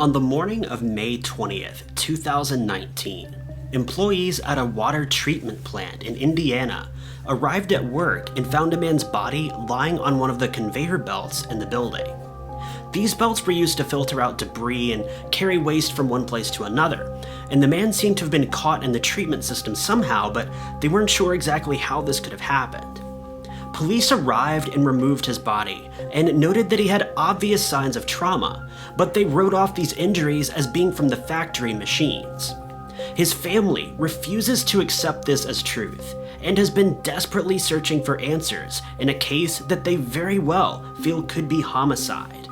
On the morning of May 20th, 2019, employees at a water treatment plant in Indiana arrived at work and found a man's body lying on one of the conveyor belts in the building. These belts were used to filter out debris and carry waste from one place to another, and the man seemed to have been caught in the treatment system somehow, but they weren't sure exactly how this could have happened. Police arrived and removed his body, and noted that he had obvious signs of trauma, but they wrote off these injuries as being from the factory machines. His family refuses to accept this as truth, and has been desperately searching for answers in a case that they very well feel could be homicide.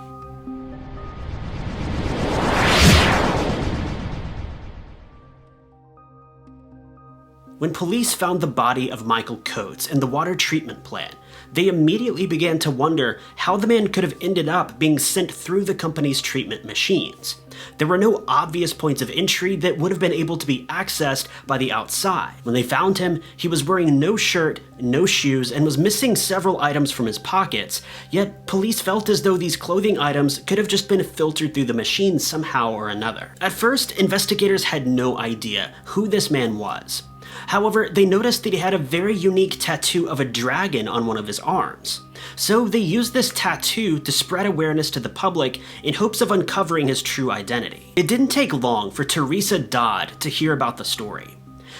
When police found the body of Michael Coates in the water treatment plant, they immediately began to wonder how the man could have ended up being sent through the company's treatment machines. There were no obvious points of entry that would have been able to be accessed by the outside. When they found him, he was wearing no shirt, no shoes, and was missing several items from his pockets, yet police felt as though these clothing items could have just been filtered through the machines somehow or another. At first, investigators had no idea who this man was. However, they noticed that he had a very unique tattoo of a dragon on one of his arms. So they used this tattoo to spread awareness to the public in hopes of uncovering his true identity. It didn't take long for Teresa Dodd to hear about the story.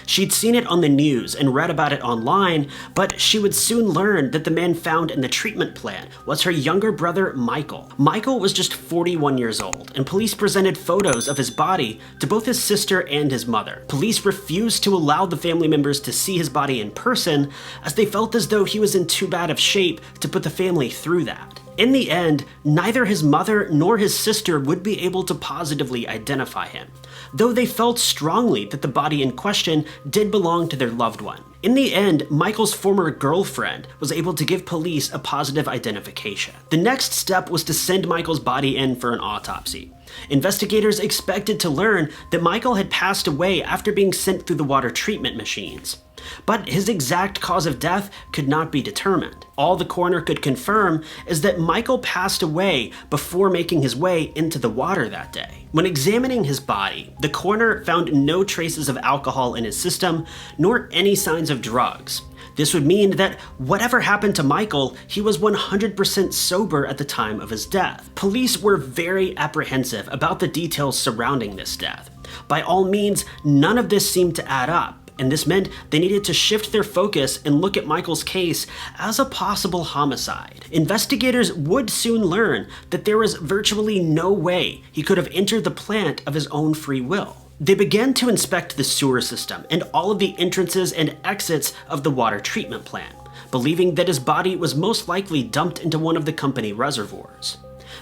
She'd seen it on the news and read about it online, but she would soon learn that the man found in the treatment plant was her younger brother, Michael. Michael was just 41 years old, and police presented photos of his body to both his sister and his mother. Police refused to allow the family members to see his body in person, as they felt as though he was in too bad of shape to put the family through that. In the end, neither his mother nor his sister would be able to positively identify him, though they felt strongly that the body in question did belong to their loved one. In the end, Michael's former girlfriend was able to give police a positive identification. The next step was to send Michael's body in for an autopsy. Investigators expected to learn that Michael had passed away after being sent through the water treatment machines. But his exact cause of death could not be determined. All the coroner could confirm is that Michael passed away before making his way into the water that day. When examining his body, the coroner found no traces of alcohol in his system, nor any signs of drugs. This would mean that whatever happened to Michael, he was 100% sober at the time of his death. Police were very apprehensive about the details surrounding this death. By all means, none of this seemed to add up, and this meant they needed to shift their focus and look at Michael's case as a possible homicide. Investigators would soon learn that there was virtually no way he could have entered the plant of his own free will. They began to inspect the sewer system and all of the entrances and exits of the water treatment plant, believing that his body was most likely dumped into one of the company reservoirs.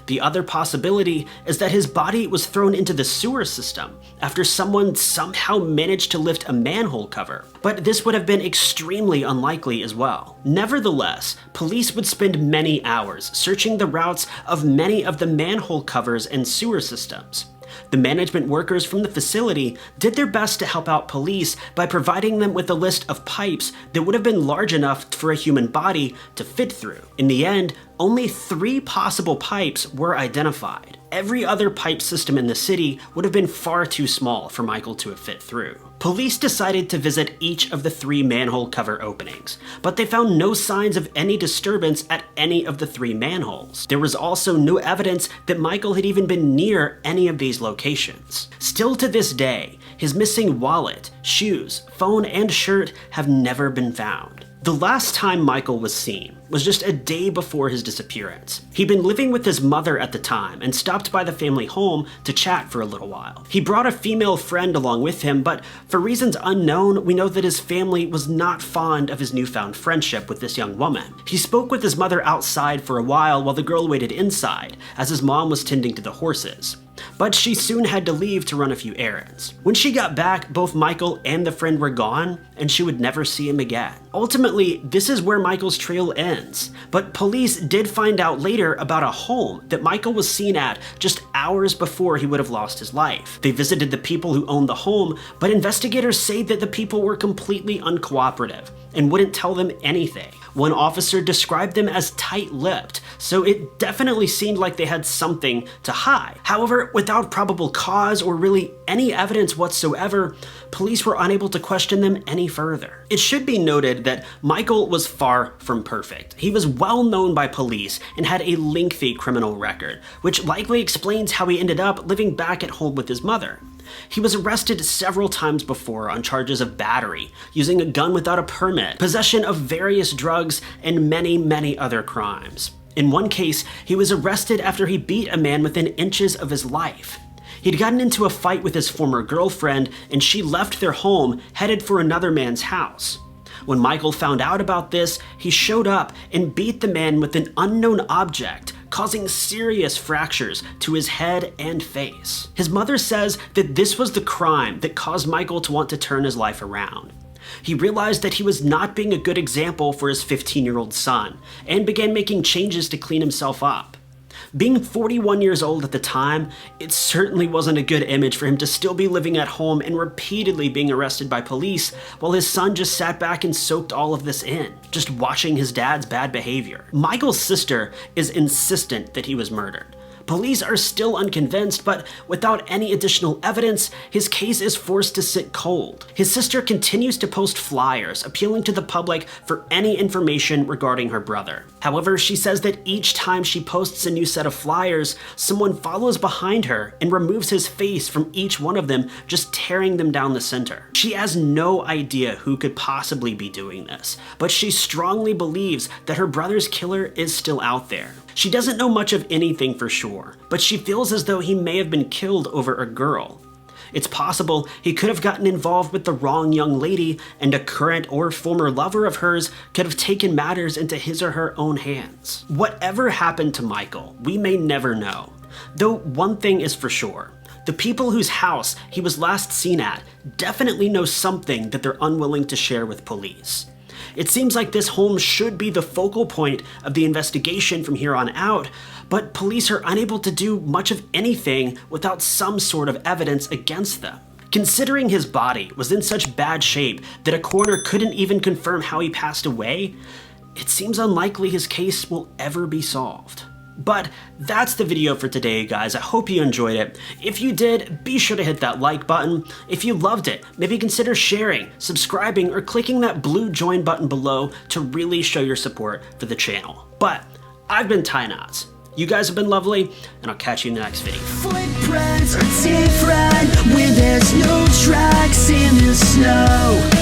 The other possibility is that his body was thrown into the sewer system after someone somehow managed to lift a manhole cover, but this would have been extremely unlikely as well. Nevertheless, police would spend many hours searching the routes of many of the manhole covers and sewer systems. The management workers from the facility did their best to help out police by providing them with a list of pipes that would have been large enough for a human body to fit through. In the end, only 3 possible pipes were identified. Every other pipe system in the city would have been far too small for Michael to have fit through. Police decided to visit each of the 3 manhole cover openings, but they found no signs of any disturbance at any of the 3 manholes. There was also no evidence that Michael had even been near any of these locations. Still to this day, his missing wallet, shoes, phone, and shirt have never been found. The last time Michael was seen was just a day before his disappearance. He'd been living with his mother at the time and stopped by the family home to chat for a little while. He brought a female friend along with him, but for reasons unknown, we know that his family was not fond of his newfound friendship with this young woman. He spoke with his mother outside for a while the girl waited inside, as his mom was tending to the horses. But she soon had to leave to run a few errands. When she got back, both Michael and the friend were gone, and she would never see him again. Ultimately, this is where Michael's trail ends, but police did find out later about a home that Michael was seen at just hours before he would have lost his life. They visited the people who owned the home, but investigators say that the people were completely uncooperative and wouldn't tell them anything. One officer described them as tight-lipped, so it definitely seemed like they had something to hide. However, without probable cause or really any evidence whatsoever, police were unable to question them any further. It should be noted that Michael was far from perfect. He was well known by police and had a lengthy criminal record, which likely explains how he ended up living back at home with his mother. He was arrested several times before on charges of battery, using a gun without a permit, possession of various drugs, and many other crimes. In one case, he was arrested after he beat a man within inches of his life. He'd gotten into a fight with his former girlfriend, and she left their home, headed for another man's house. When Michael found out about this, he showed up and beat the man with an unknown object, causing serious fractures to his head and face. His mother says that this was the crime that caused Michael to want to turn his life around. He realized that he was not being a good example for his 15-year-old son, and began making changes to clean himself up. Being 41 years old at the time, it certainly wasn't a good image for him to still be living at home and repeatedly being arrested by police while his son just sat back and soaked all of this in, just watching his dad's bad behavior. Michael's sister is insistent that he was murdered. Police are still unconvinced, but without any additional evidence, his case is forced to sit cold. His sister continues to post flyers appealing to the public for any information regarding her brother. However, she says that each time she posts a new set of flyers, someone follows behind her and removes his face from each one of them, just tearing them down the center. She has no idea who could possibly be doing this, but she strongly believes that her brother's killer is still out there. She doesn't know much of anything for sure, but she feels as though he may have been killed over a girl. It's possible he could have gotten involved with the wrong young lady, and a current or former lover of hers could have taken matters into his or her own hands. Whatever happened to Michael, we may never know. Though one thing is for sure. The people whose house he was last seen at definitely know something that they're unwilling to share with police. It seems like this home should be the focal point of the investigation from here on out, but police are unable to do much of anything without some sort of evidence against them. Considering his body was in such bad shape that a coroner couldn't even confirm how he passed away, it seems unlikely his case will ever be solved. But that's the video for today, guys. I hope you enjoyed it. If you did, be sure to hit that like button. If you loved it, maybe consider sharing, subscribing, or clicking that blue join button below to really show your support for the channel. But I've been Ty Knots. You guys have been lovely, and I'll catch you in the next video. Footprints are different when there's no tracks in the snow.